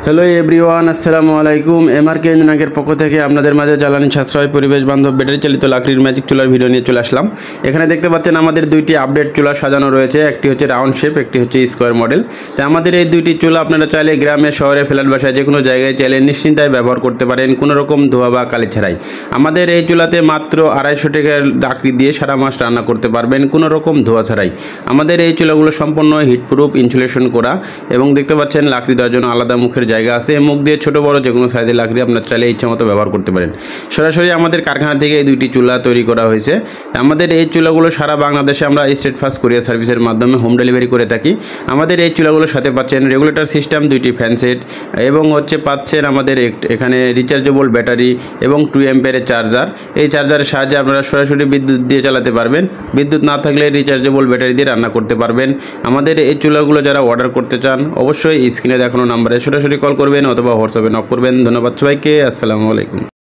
Hello everyone, আসসালামু আলাইকুম। এমআরকে ইঞ্জিনিয়ারিংয়ের পক্ষ থেকে আপনাদের মাঝে জ্বালানি সাশ্রয় পরিবেশ বান্ধব ব্যাটারি চালিত লাকড়ির ম্যাজিক চুলার ভিডিও নিয়ে চলে আসলাম। এখানে দেখতে পাচ্ছেন আমাদের দুইটি আপডেট চুলা সাজানো রয়েছে, একটি হচ্ছে রাউন্ড শেপ, একটি হচ্ছে স্কোয়ার মডেল। তো আমাদের এই দুইটি চুলা আপনারা চাইলে গ্রামে, শহরে, ফ্ল্যাট বাসায় যে কোনো জায়গায় চাইলে নিশ্চিন্তায় ব্যবহার করতে পারেন, কোনো রকম ধোয়া বা কালি ছাড়াই। আমাদের এই চুলাতে মাত্র 250 টাকার লাকড়ি দিয়ে সারা মাস রান্না করতে পারবেন, কোনো রকম ধোয়া ছাড়াই। আমাদের এই চুলাগুলো সম্পূর্ণ হিটপ্রুফ, ইনসুলেশন করা, এবং দেখতে পাচ্ছেন লাকড়ি দেওয়ার জন্য আলাদা মুখের জায়গা আছে। মুখ দিয়ে ছোট বড় যে কোনো সাইজের লাকড়ি আপনার চাইলে ইচ্ছা মতো ব্যবহার করতে পারেন। সরাসরি আমাদের কারখানা থেকে এই দুইটি চুলা তৈরি করা হয়েছে। আমাদের এই চুলাগুলো সারা বাংলাদেশে আমরা স্টেট ফাস্ট কুরিয়ার সার্ভিসের মাধ্যমে হোম ডেলিভারি করে থাকি। আমাদের এই চুলাগুলোর সাথে পাচ্ছেন রেগুলেটর সিস্টেম, দুইটি ফ্যান সেট, এবং পাচ্ছেন আমাদের এখানে রিচার্জেবল ব্যাটারি এবং 2 অ্যাম্পিয়ারের চার্জার। এই চার্জারের সাহায্যে আপনারা সরাসরি বিদ্যুৎ দিয়ে চালাতে পারবেন। বিদ্যুৎ না থাকলে রিচার্জেবল ব্যাটারি দিয়ে রান্না করতে পারবেন। আমাদের এই চুলাগুলো যারা অর্ডার করতে চান অবশ্যই স্ক্রিনে দেখানো নাম্বারে সরাসরি কল করবেন অথবা হোয়াটসঅ্যাপে নক করবেন। ধন্যবাদ সবাইকে। আসসালামু আলাইকুম।